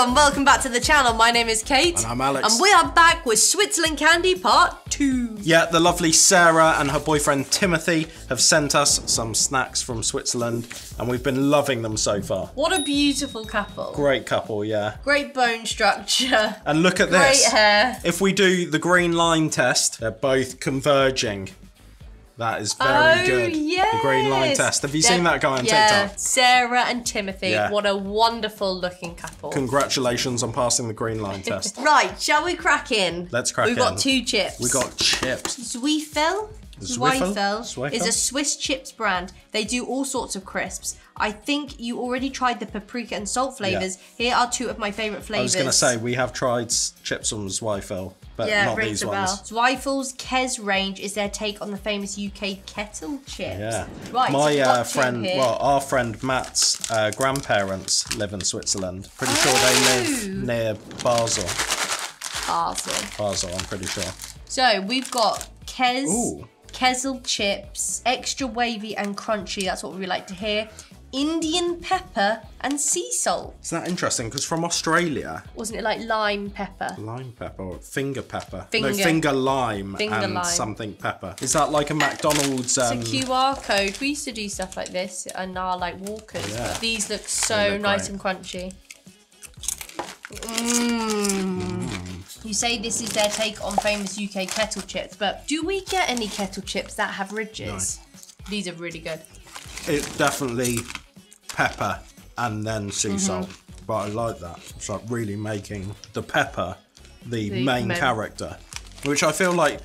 Hello and welcome back to the channel. My name is Kate. And I'm Alex. And we are back with Switzerland Candy Part 2. Yeah, the lovely Sarah and her boyfriend Timothy have sent us some snacks from Switzerland and we've been loving them so far. What a beautiful couple. Great couple, yeah. Great bone structure. And look at this. Great hair. If we do the green line test, they're both converging. That is very good. Yes. The green line test. Have you seen that guy on TikTok? Sarah and Timothy. Yeah. What a wonderful looking couple. Congratulations on passing the green line test. Right, shall we crack in? Let's crack in. We've got two chips. We got chips. Zweifel. Zweifel is a Swiss chips brand. They do all sorts of crisps. I think you already tried the paprika and salt flavours. Yeah. Here are two of my favourite flavours. I was going to say, we have tried chips from Zweifel, but not these ones. Zweifel's Kezz range is their take on the famous UK kettle chips. Yeah. Right, my friend, our friend Matt's grandparents live in Switzerland. Pretty sure they live near Basel. Basel, I'm pretty sure. So we've got Kezz. Ooh. Kezzel chips, extra wavy and crunchy, that's what we like to hear. Indian pepper and sea salt. Isn't that interesting? Because from Australia... Wasn't it like lime pepper? Lime pepper or finger pepper? Finger. No, finger lime and lime. Something pepper. Is that like a McDonald's... It's a QR code. We used to do stuff like this and our like walkers. Yeah. But these look so nice and crunchy. You say this is their take on famous UK kettle chips, but do we get any kettle chips that have ridges? No. These are really good. It's definitely pepper and then sea salt, but I like that. It's like really making the pepper the main character, which I feel like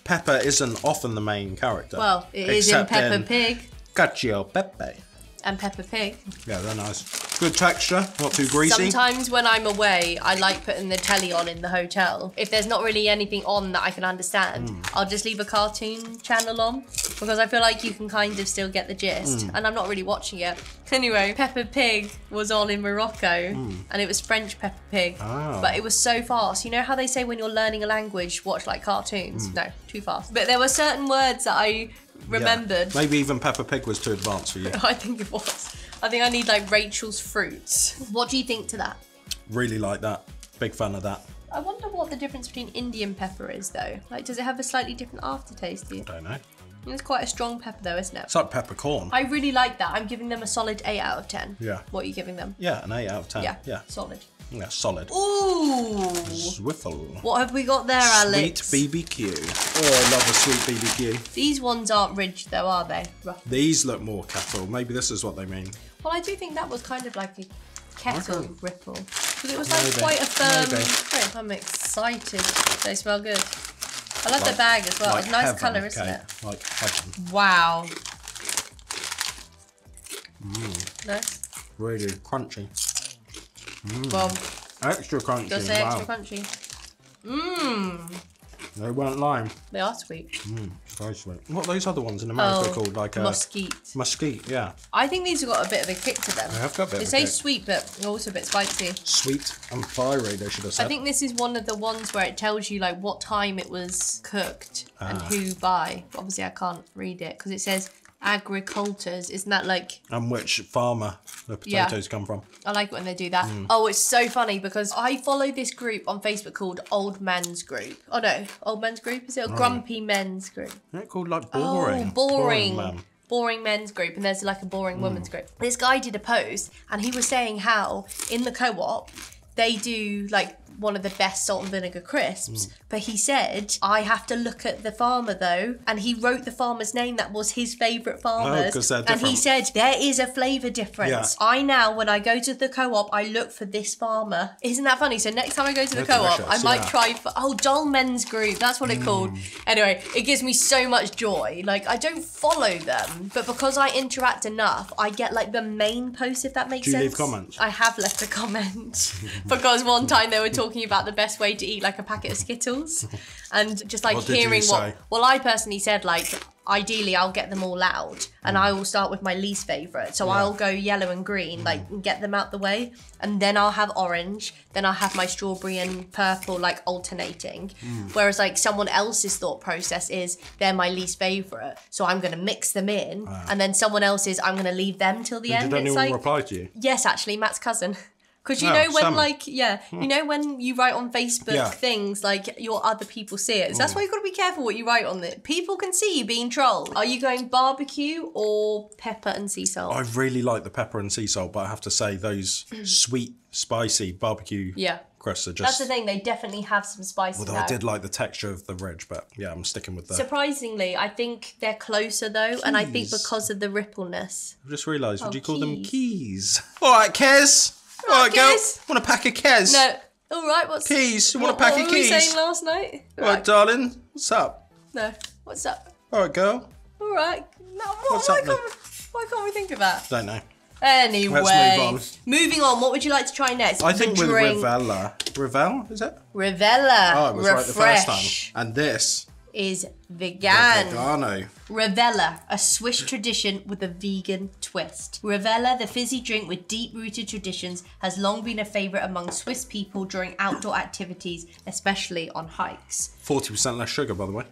pepper isn't often the main character. Well, it is in Peppa Pig. Cacio Pepe. And Peppa Pig. Yeah, they're nice. Good texture, not too greasy. Sometimes when I'm away, I like putting the telly on in the hotel. If there's not really anything on that I can understand, I'll just leave a cartoon channel on because I feel like you can kind of still get the gist. And I'm not really watching it. Anyway, Peppa Pig was on in Morocco and it was French Peppa Pig. Oh. But it was so fast. You know how they say when you're learning a language, watch like cartoons? No, too fast. But there were certain words that I remembered. Yeah. Maybe even Peppa Pig was too advanced for you. I think it was. I think I need like Rachel's Fruits. What do you think to that? Really like that. Big fan of that. I wonder what the difference between Indian pepper is though. Like, does it have a slightly different aftertaste to you? I don't know. It's quite a strong pepper though, isn't it? It's like peppercorn. I really like that. I'm giving them a solid 8 out of 10. Yeah. What are you giving them? Yeah, an 8 out of 10. Yeah. Solid. Yeah, solid. Ooh. Zweifel. What have we got there, Alex? Sweet BBQ. Oh, I love a sweet BBQ. These ones aren't ridged though, are they? Rough. These look more kettle. Maybe this is what they mean. Well, I do think that was kind of like a kettle ripple. Because it was like quite a firm... I'm excited. They smell good. I love the bag as well. It's a nice colour, isn't it? Like heaven. Wow. Nice. Really crunchy. Well, extra crunchy. Just say extra crunchy. They weren't lime. They are sweet. Very sweet. What are those other ones in America called? Like mesquite. Mesquite, yeah. I think these have got a bit of a kick to them. They have got a bit of a kick. They say sweet, but also a bit spicy. Sweet and fiery, they should have said. I think this is one of the ones where it tells you like what time it was cooked and who by. Obviously, I can't read it because it says agricultors. Isn't that like... And which farmer the potatoes come from. I like it when they do that. Oh, it's so funny because I follow this group on Facebook called Old Men's Group. Oh no, Old Men's Group? Is it a Grumpy Men's Group? Isn't it called like Boring? Oh, Boring Men's Group, and there's like a Boring Women's Group. This guy did a post and he was saying how in the co-op they do like one of the best salt and vinegar crisps, but he said, I have to look at the farmer though, and he wrote the farmer's name that was his favourite farmers. Because they're different. And he said, there is a flavour difference. Yeah. I now, when I go to the co-op, I look for this farmer. Isn't that funny? So next time I go to the co-op, I might try for, Dull Men's Group, that's what it's called. Anyway, it gives me so much joy. Like, I don't follow them, but because I interact enough, I get like the main post, if that makes sense. Do you leave comments? I have left a comment because one time they were talking about the best way to eat like a packet of Skittles and just like hearing what, well, I personally said like ideally I'll get them all out and I will start with my least favourite. So I'll go yellow and green, like get them out the way, and then I'll have orange, then I'll have my strawberry and purple like alternating. Whereas like someone else's thought process is they're my least favourite, so I'm going to mix them in, and then someone else's I'm going to leave them till the end. Did anyone reply to you? Yes, actually, Matt's cousin. Because you know when you know when you write on Facebook things like your other people see it. So that's why you've got to be careful what you write on it. People can see you being trolled. Are you going barbecue or pepper and sea salt? I really like the pepper and sea salt, but I have to say those sweet, spicy barbecue crusts are just... That's the thing, they definitely have some spice. Although I did like the texture of the ridge, but yeah, I'm sticking with that. Surprisingly, I think they're closer though, and I think because of the rippleness. I just realised, would you call them keys? All right, Kezz. All right, girl. Want a pack of Kezz? No. All right, what's... Keys. You want a pack of keys? What were we saying last night? All right, darling. What's up? No. What's up? All right, girl. All right. No, what's why up? Why can't we think of that? Don't know. Anyway. Let's move on. Moving on, what would you like to try next? I think with Rivella. Rivella, is it? Rivella. Oh, it was right the first time. And this is vegan. Vegano. Rivella, a Swiss tradition with a vegan twist. Rivella, the fizzy drink with deep-rooted traditions, has long been a favourite among Swiss people during outdoor activities, especially on hikes. 40% less sugar, by the way.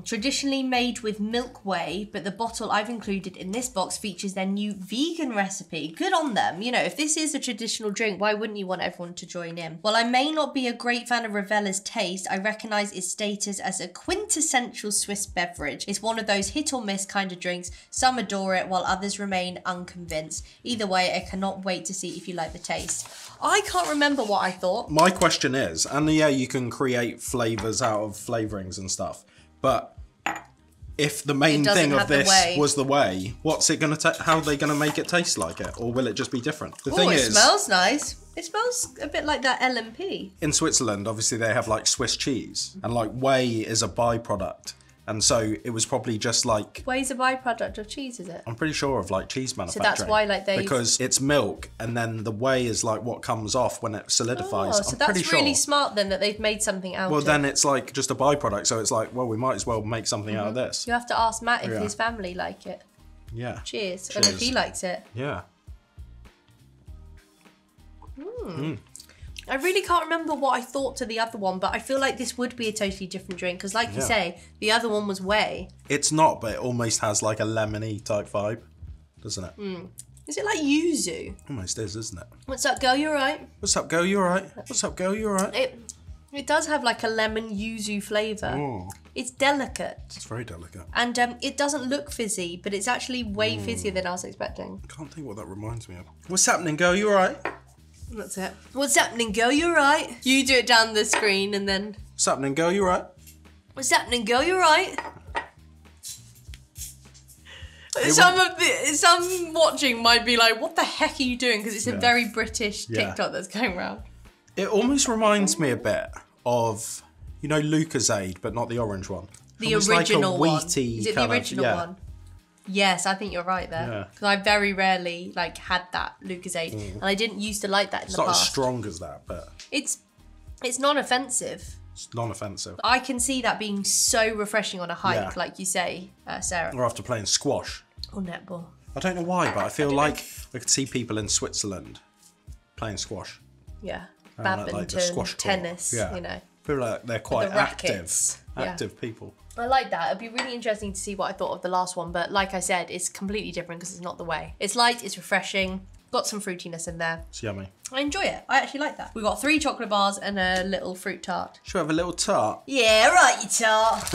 Traditionally made with milk whey, but the bottle I've included in this box features their new vegan recipe. Good on them. You know, if this is a traditional drink, why wouldn't you want everyone to join in? While I may not be a great fan of Rivella's taste, I recognise its status as a quintessential Swiss beverage. It's one of those hit or miss kind of drinks. Some adore it, while others remain unconvinced. Either way, I cannot wait to see if you like the taste. I can't remember what I thought. My question is, and yeah, you can create flavours out of flavourings and stuff, but if the main thing of this was the whey, what's it going to how are they going to make it taste like it? Or will it just be different? The thing is, it smells nice. It smells a bit like that LMP. In Switzerland, obviously they have like Swiss cheese, and like whey is a byproduct. And so it was probably just like... Whey's a byproduct of cheese, is it? I'm pretty sure of like cheese manufacturing. So that's why like they... Because it's milk and then the whey is like what comes off when it solidifies. Oh, so that's really smart then that they've made something out of it. Well, then it's like just a byproduct. So it's like, well, we might as well make something out of this. You have to ask Matt if his family like it. Yeah. Cheers. And if he likes it. Yeah. I really can't remember what I thought to the other one, but I feel like this would be a totally different drink because, like you say, the other one was whey. It's not, but it almost has like a lemony type vibe, doesn't it? Is it like yuzu? Almost is, isn't it? What's up, girl? You alright? What's up, girl? You alright? What's up, girl? You alright? It does have like a lemon yuzu flavour. It's delicate. It's very delicate. And it doesn't look fizzy, but it's actually way fizzier than I was expecting. I can't think what that reminds me of. What's happening, girl? You alright? That's it. What's happening, girl? You alright? You do it down the screen and then... What's happening, girl? You alright? What's happening, girl? You alright? Some watching might be like, what the heck are you doing? Because it's a very British TikTok that's going around. It almost reminds me a bit of, you know, Lucozade, but not the orange one. The original one. Is it the original one? Yes, I think you're right there. Because I very rarely like had that Lucozade, and I didn't used to like that in the past. It's not as strong as that, but it's non-offensive. It's non-offensive. I can see that being so refreshing on a hike, like you say, Sarah. Or after playing squash. Or netball. I don't know why, but I feel like I could see people in Switzerland playing squash. Yeah, badminton, like the squash tennis. Yeah. You know. I feel like they're quite active people. I like that. It'd be really interesting to see what I thought of the last one, but like I said, it's completely different because it's not the whey. It's light, it's refreshing, got some fruitiness in there. It's yummy. I enjoy it. I actually like that. We've got 3 chocolate bars and a little fruit tart. Should we have a little tart? Yeah, right, you tart.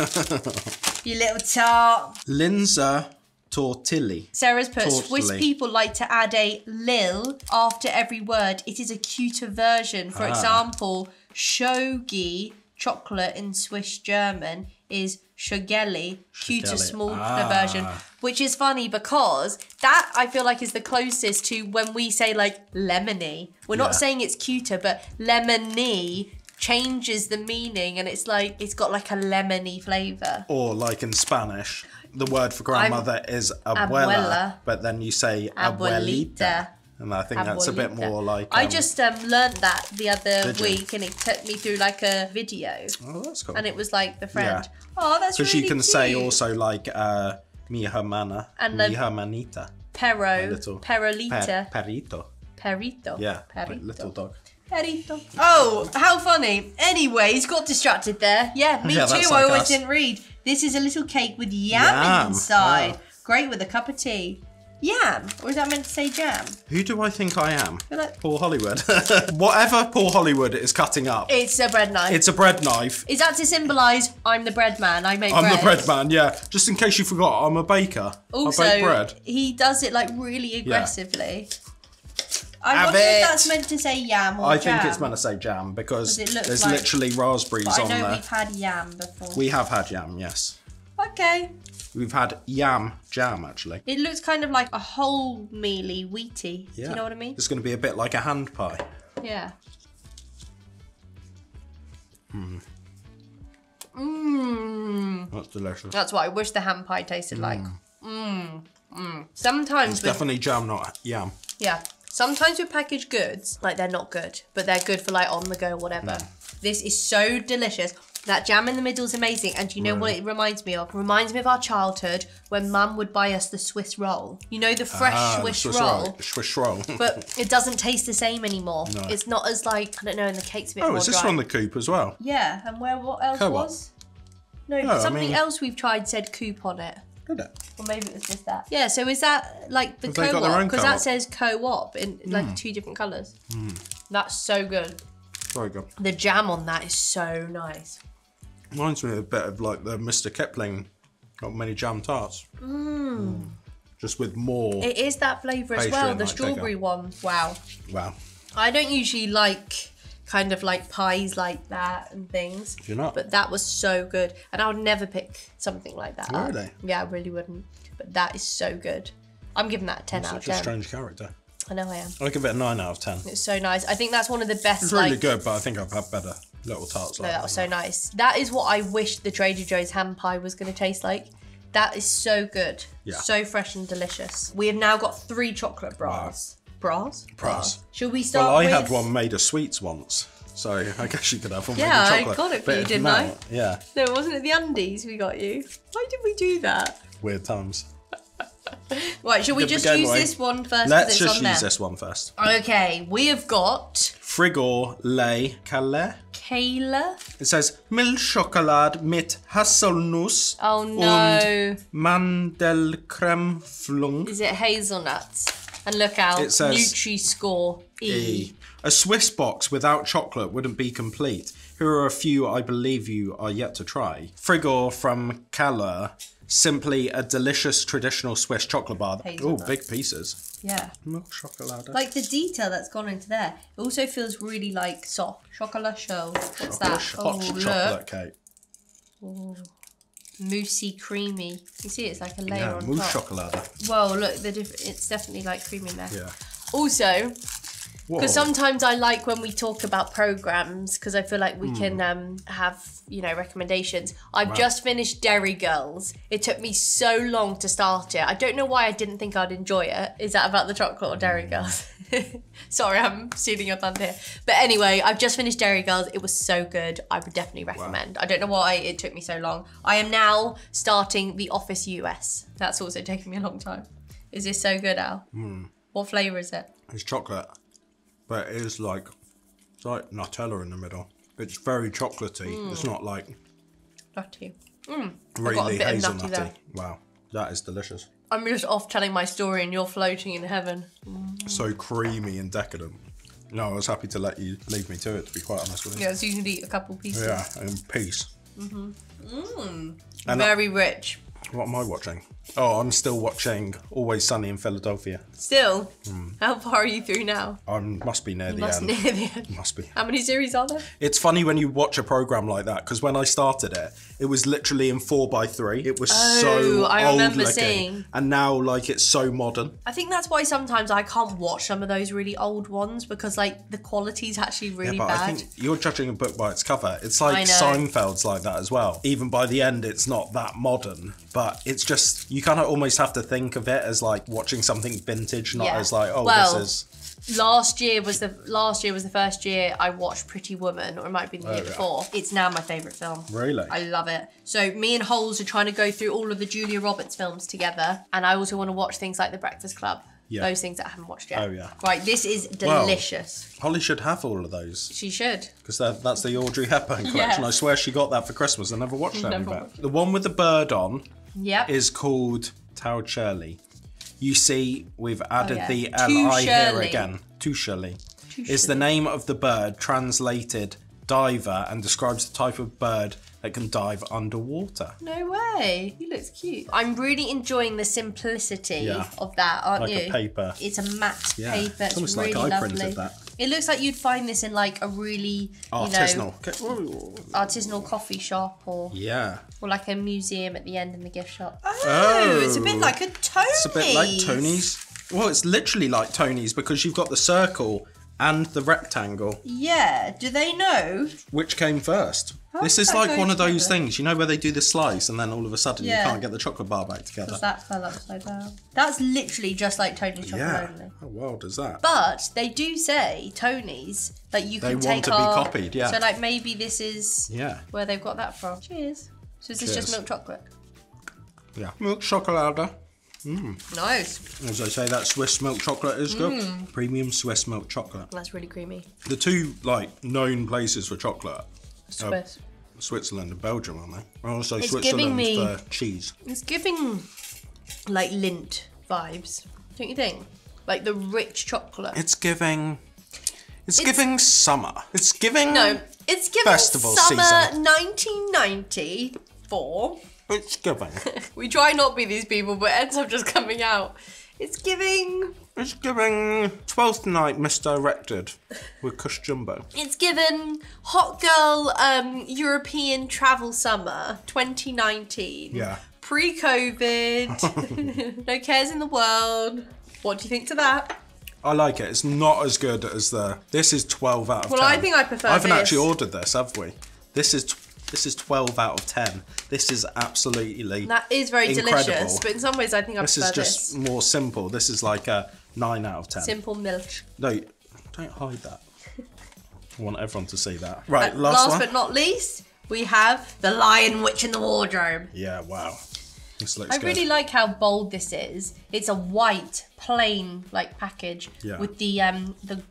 You little tart. Linzer-Törtli. Sarah's put, Swiss people like to add a lil after every word. It is a cuter version. For example, Schoggi, chocolate in Swiss German, is Schoggi, cuter, smaller version, which is funny because that I feel like is the closest to when we say like lemony. We're not saying it's cuter, but lemony changes the meaning and it's like it's got like a lemony flavour. Or like in Spanish, the word for grandmother is abuela, but then you say abuelita. And I think that's a bit more like... I just learnt that the other week and it took me through like a video. Oh, that's cool. And it was like the friend. Yeah. Oh, that's really cute. Because you can say also like mi hermana, and mi hermanita. Perolita. Perito. Yeah, like little dog. Perito. Oh, how funny. Anyways, got distracted there. Yeah, me too. Like I always didn't read. This is a little cake with yam inside. Great with a cup of tea. Yam? Or is that meant to say jam? Who do I think I am? Like... Paul Hollywood. Whatever Paul Hollywood is cutting up. It's a bread knife. It's a bread knife. Is that to symbolise I'm the bread man? I make bread. I'm the bread man, yeah. Just in case you forgot, I'm a baker. Also, I bake bread. He does it like really aggressively. Yeah. I wonder if that's meant to say yam or jam. I think it's meant to say jam because there's like, literally raspberries on there. I know we've had yam before. We have had yam, yes. Okay. We've had yam jam, actually. It looks kind of like a whole mealy, wheaty. Yeah. Do you know what I mean? It's going to be a bit like a hand pie. Yeah. That's delicious. That's what I wish the hand pie tasted like. Sometimes it's definitely jam, not yam. Yeah. Sometimes with packaged goods, like they're not good, but they're good for like on the go, whatever. This is so delicious. That jam in the middle is amazing. And you know what it reminds me of? It reminds me of our childhood when Mum would buy us the Swiss roll. You know, the fresh Swiss roll? Swiss roll. But it doesn't taste the same anymore. No. It's not as like, I don't know, and the cake's a bit more dry. Oh, is this from the Coop as well? Yeah, and what else was? No, something else we've tried said Coop on it. Did it? Or maybe it was just that. Yeah, so is that like the co-op? Because that says co-op in like 2 different colours. That's so good. Very good. The jam on that is so nice. Reminds me a bit of like the Mr. Kipling got many jam tarts. Just with more. It is that flavour as well. The strawberry one. Wow. Wow. I don't usually like kind of like pies like that and things. Do you not? But that was so good. And I would never pick something like that. Really? Yeah, I really wouldn't. But that is so good. I'm giving that a 10 out of 10. Such a strange character. I know I am. I give it a 9 out of 10. It's so nice. I think that's one of the best. It's really good, but I think I've had better little tarts like that. That was so nice. That is what I wish the Trader Joe's ham pie was going to taste like. That is so good. Yeah. So fresh and delicious. We have now got 3 chocolate bras. Wow. Bras? Should we start with... Well, I had one made of sweets once. So I guess you could have one made of chocolate. Yeah, I got it for you, didn't I? Yeah. No, wasn't it the undies we got you? Why did we do that? Weird times. Right, should we just use this one first? Let's just use this one first. Okay, we have got... Frigor lay Cailler. Cailler? It says Milch Schokolade mit Haselnuss und Mandelcremeflung. Is it hazelnuts? And look out, it says Nutri-Score E. A Swiss box without chocolate wouldn't be complete. Here are a few I believe you are yet to try. Frigor from Cailler. Simply a delicious traditional Swiss chocolate bar. Oh, big pieces. Yeah. Milk chocolate. Like the detail that's gone into there. It also feels really like soft. Chocolat chaud. What's that? Hot chocolate cake. Oh. Moussey, creamy. You see, it's like a layer on top. Mousse chocolate. Whoa, look, it's definitely like creamy in there. Yeah. Also, because sometimes I like when we talk about programs, because I feel like we can have, you know, recommendations. I've just finished Derry Girls. It took me so long to start it. I don't know why I didn't think I'd enjoy it. Is that about the chocolate or Derry Girls? Sorry, I'm stealing your thunder here. But anyway, I've just finished Derry Girls. It was so good. I would definitely recommend. Wow. I don't know why it took me so long. I am now starting The Office US. That's also taken me a long time. Is this so good, Al? What flavour is it? It's chocolate. But it is like, it's like Nutella in the middle. It's very chocolatey. It's not like... Nutty. Really hazelnutty. Wow, that is delicious. I'm just off telling my story and you're floating in heaven. So creamy and decadent. No, I was happy to let you leave me to it, to be quite honest with you. Yeah, so you can eat a couple pieces. Yeah, in peace. Very rich. What am I watching? Oh, I'm still watching Always Sunny in Philadelphia. Still? How far are you through now? I must be near the end. Near the end. Must be. How many series are there? It's funny when you watch a programme like that, because when I started it, it was literally in 4:3. It was so I old remember looking. seeing. And now, like, it's so modern. I think that's why sometimes I can't watch some of those really old ones, because, like, the quality's actually really bad. I think you're judging a book by its cover. It's like Seinfeld's like that as well. Even by the end, it's not that modern, but it's just, you kind of almost have to think of it as like watching something vintage, not as like, this is... Last year was the first year I watched Pretty Woman, or it might have been the year before. It's now my favourite film. Really? I love it. So me and Holes are trying to go through all of the Julia Roberts films together, and I also want to watch things like The Breakfast Club. Yeah. Those things that I haven't watched yet. Oh, yeah. Right, this is delicious. Well, Holly should have all of those. She should. Because that's the Audrey Hepburn collection. I swear she got that for Christmas. I never watched that. The one with the bird on is called Tsöri. You see, we've added the L-I here again. Tsöri is the name of the bird, translated diver, and describes the type of bird that can dive underwater. No way. He looks cute. I'm really enjoying the simplicity of that, aren't you? Like a paper. It's a matte paper. It's almost really like I lovely. printed that. It looks like you'd find this in like a really artisanal coffee shop or like a museum at the end in the gift shop. Oh, it's a bit like a Tony's. It's a bit like Tony's. Well, it's literally like Tony's because you've got the circle and the rectangle. Yeah. Do they know? Which came first? This is like one of those things, you know, where they do the slice and then all of a sudden you can't get the chocolate bar back together. Because that fell upside down. That's literally just like Tony's chocolate only. How wild is that? But they do say, Tony's, that you can take to be copied, So like maybe this is where they've got that from. Cheers. So is this just milk chocolate? Yeah. Milk chocolate. Nice. As I say, that Swiss milk chocolate is good. Premium Swiss milk chocolate. That's really creamy. The two like known places for chocolate Swiss. Switzerland and Belgium, aren't they? Also Switzerland for cheese. It's giving like Lindt vibes, don't you think? Like the rich chocolate. It's giving summer. It's giving festival summer season. 1994. It's giving. We try not to be these people, but it ends up just coming out. It's giving 12th Night Misdirected with Kush Jumbo. It's given Hot Girl European Travel Summer 2019. Yeah. Pre-COVID. No cares in the world. What do you think to that? I like it. It's not as good as this is 12 out of 10. Well, I think I prefer I haven't actually ordered this, have we? This is 12 out of 10. This is absolutely That is very incredible. delicious, but in some ways I think I prefer this. This is just more simple. This is like a 9 out of 10. Simple Milch. No, don't hide that. I want everyone to see that. Right, last one. But not least, we have the Lion Witch in the Wardrobe. Yeah, wow. This looks good. I really like how bold this is. It's a white, plain like package with the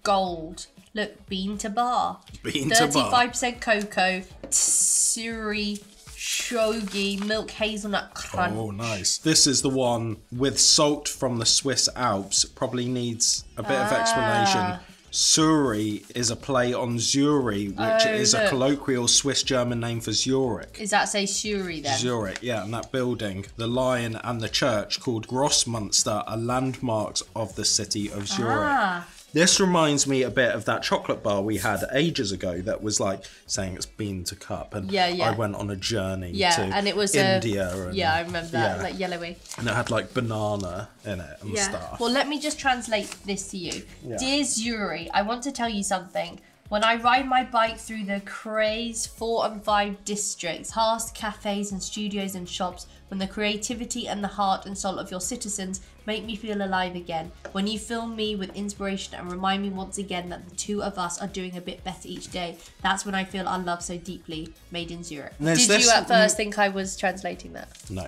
gold. Look, bean to bar. 35% cocoa, Tsöri, Schoggi, milk hazelnut crunch. Oh, nice. This is the one with salt from the Swiss Alps. Probably needs a bit of explanation. Tsöri is a play on Tsöri, which is a colloquial Swiss-German name for Zurich. Is that say Tsöri then? Zurich, yeah, and that building, the lion and the church called Grossmünster are landmarks of the city of Zurich. This reminds me a bit of that chocolate bar we had ages ago that was like saying it's bean to cup. And I went on a journey to and it was India. I remember that, like yellowy. And it had like banana in it and stuff. Well, let me just translate this to you. Dear Tsöri, I want to tell you something. When I ride my bike through the Kezz 4 and 5 districts, past cafes and studios and shops, when the creativity and the heart and soul of your citizens make me feel alive again, when you fill me with inspiration and remind me once again that the two of us are doing a bit better each day, that's when I feel our love so deeply, made in Zurich. Did you at first think I was translating that? No.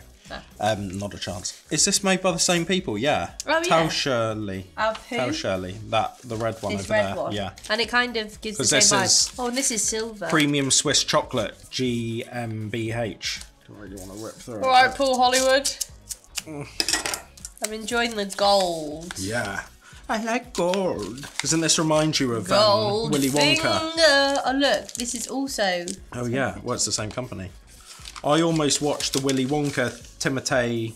Not a chance. Is this made by the same people? Yeah. Oh, yeah. Tsöri. Tsöri. The red one over there. One. Yeah. And it kind of gives the same vibe. Oh, and this is silver. Premium Swiss chocolate, GmbH. Don't really want to rip through it. All right, Paul Hollywood. I'm enjoying the gold. Yeah. I like gold. Doesn't this remind you of Willy Wonka? Oh, look. This is also... Oh, yeah. Well, it's the same company. I almost watched the Willy Wonka Timothée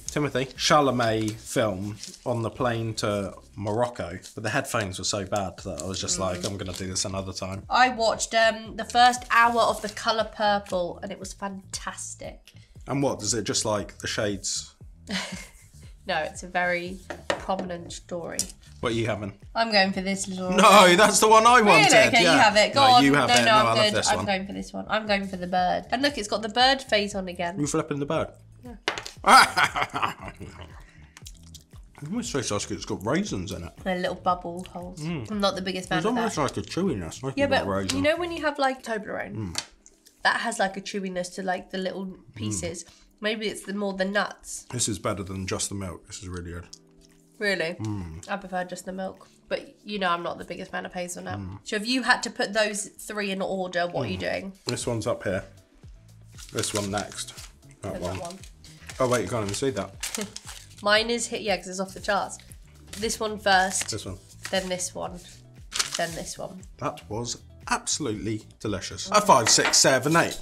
Chalamet film on the plane to Morocco, but the headphones were so bad that I was just like, I'm going to do this another time. I watched the first hour of The Colour Purple and it was fantastic. And what, is it just like the shades? No, it's a very prominent story. What are you having? I'm going for this little... No, that's the one I wanted. Really? Okay, you have it. Go on. You have it. No, I'm I good. love this one. I'm going for this one. I'm going for the bird. And look, it's got the bird face on again. You flipping the bird? Yeah. It almost tastes like it's got raisins in it. They're little bubble holes. I'm not the biggest fan of that. It's almost like a chewiness. Like yeah, but you know when you have like Toblerone? That has like a chewiness to like the little pieces. Maybe it's more the nuts. This is better than just the milk. This is really good. Really? I prefer just the milk. But you know I'm not the biggest fan of hazelnut. So if you had to put those three in order, what are you doing? This one's up here. This one next. That one. Oh wait, you can't even see that. Mine is hit, yeah, because it's off the charts. This one first. This one. Then this one. Then this one. That was absolutely delicious. A 5, 6, 7, 8.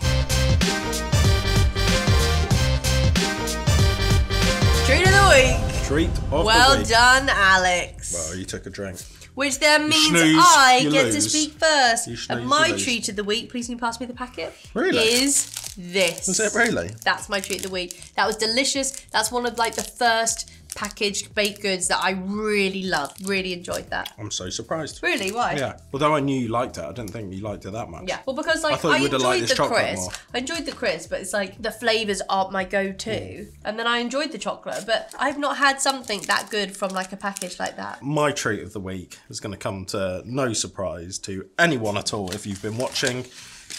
Treat of the week. Treat of the week. Well done, Alex. Well, you took a drink. Which then means snooze, I get lose. to speak first. You snooze, And my you lose. treat of the week, please can you pass me the packet? Really? Is this. Was it really? That's my treat of the week. That was delicious. That's one of like the first packaged baked goods that I really loved. Really enjoyed that. I'm so surprised. Really? Why? Yeah. Although I knew you liked it, I didn't think you liked it that much. Yeah. Well, because like thought I you would have liked enjoyed this the chocolate crisp. more. I enjoyed the crisp, but it's like the flavours aren't my go-to. And then I enjoyed the chocolate, but I've not had something that good from like a package like that. My treat of the week is going to come to no surprise to anyone at all if you've been watching.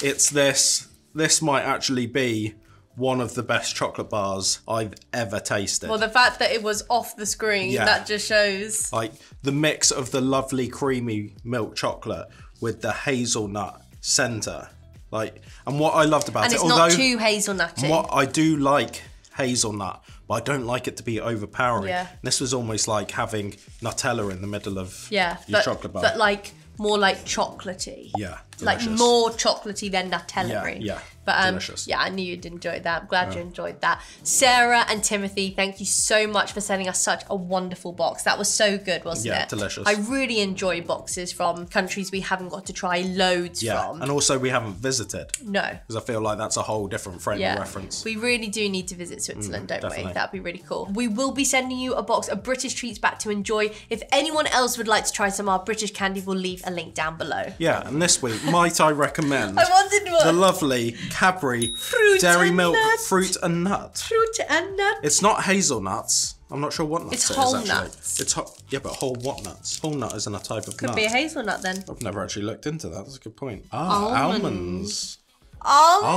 It's this. This might actually be one of the best chocolate bars I've ever tasted. Well, the fact that it was off the screen, that just shows. Like the mix of the lovely creamy milk chocolate with the hazelnut centre. Like, and what I loved about And it, it's not too hazelnutty. What I do like hazelnut, but I don't like it to be overpowering. Yeah. This was almost like having Nutella in the middle of your chocolate bar. But like more like chocolatey. Yeah, like delicious. more chocolatey than Nutella-y. Yeah. But delicious. yeah, I knew you'd enjoy that. I'm glad you enjoyed that. Sarah and Timothy, thank you so much for sending us such a wonderful box. That was so good, wasn't it? Yeah, delicious. I really enjoy boxes from countries we haven't got to try loads from. And also we haven't visited. No. Because I feel like that's a whole different frame of reference. We really do need to visit Switzerland, don't definitely. we? That'd be really cool. We will be sending you a box of British treats back to enjoy. If anyone else would like to try some of our British candy, we'll leave a link down below. Yeah, and this week, might I recommend I wanted one. the lovely Cadbury Fruit Dairy and Milk nut. Fruit and Nut. Fruit and nut. It's not hazelnuts. I'm not sure what nuts It's it whole is, actually. nuts. It's yeah, but whole what nuts? Whole nut isn't a type of nut. Could be a hazelnut then. I've never actually looked into that. That's a good point. Almonds.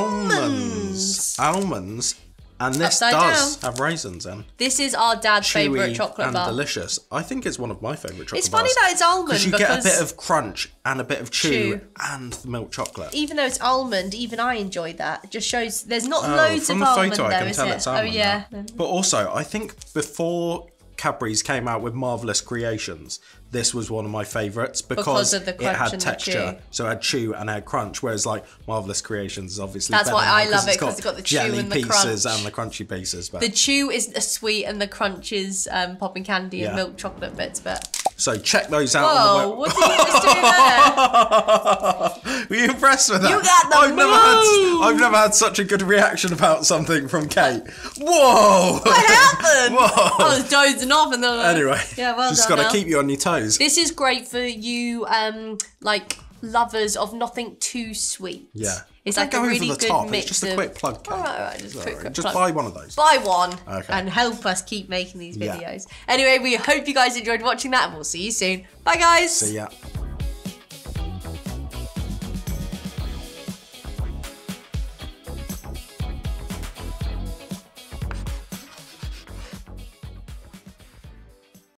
Almonds. Almonds. And this Upside does have raisins in. This is our dad's favourite Chewy chocolate and bar. delicious. I think it's one of my favourite chocolate It's bars. funny that it's almond because you get a bit of crunch and a bit of chew and the milk chocolate. even though it's almond, even I enjoy that. It just shows there's not loads from of the almond photo, though, I can is tell it? it's almond. Oh yeah. But also, I think before Cadbury's came out with Marvellous Creations, this was one of my favourites because of the it crunch had and the texture. chew. So it had chew and it had crunch, whereas like Marvellous Creations is obviously That's better why now I love it, 'cause because it's got the chew jelly and the pieces crunch. and the crunchy pieces. But The chew is the sweet and the crunch is popping candy and milk chocolate bits, but so check those out. whoa, on what did you just do there? the Were you impressed with that? You got the I've never had such a good reaction about something from Kate. Whoa! What happened? Whoa! I was dozing off and then Anyway, yeah, well just done got to now. keep you on your toes. This is great for you, like lovers of nothing too sweet. Yeah. It's Don't like go a over really the good top. mix It's just a of- quick plug. Kate. All right, just a quick Just plug. buy one of those. Buy one Okay. and help us keep making these Yeah. videos. Anyway, we hope you guys enjoyed watching that and we'll see you soon. Bye guys. See ya.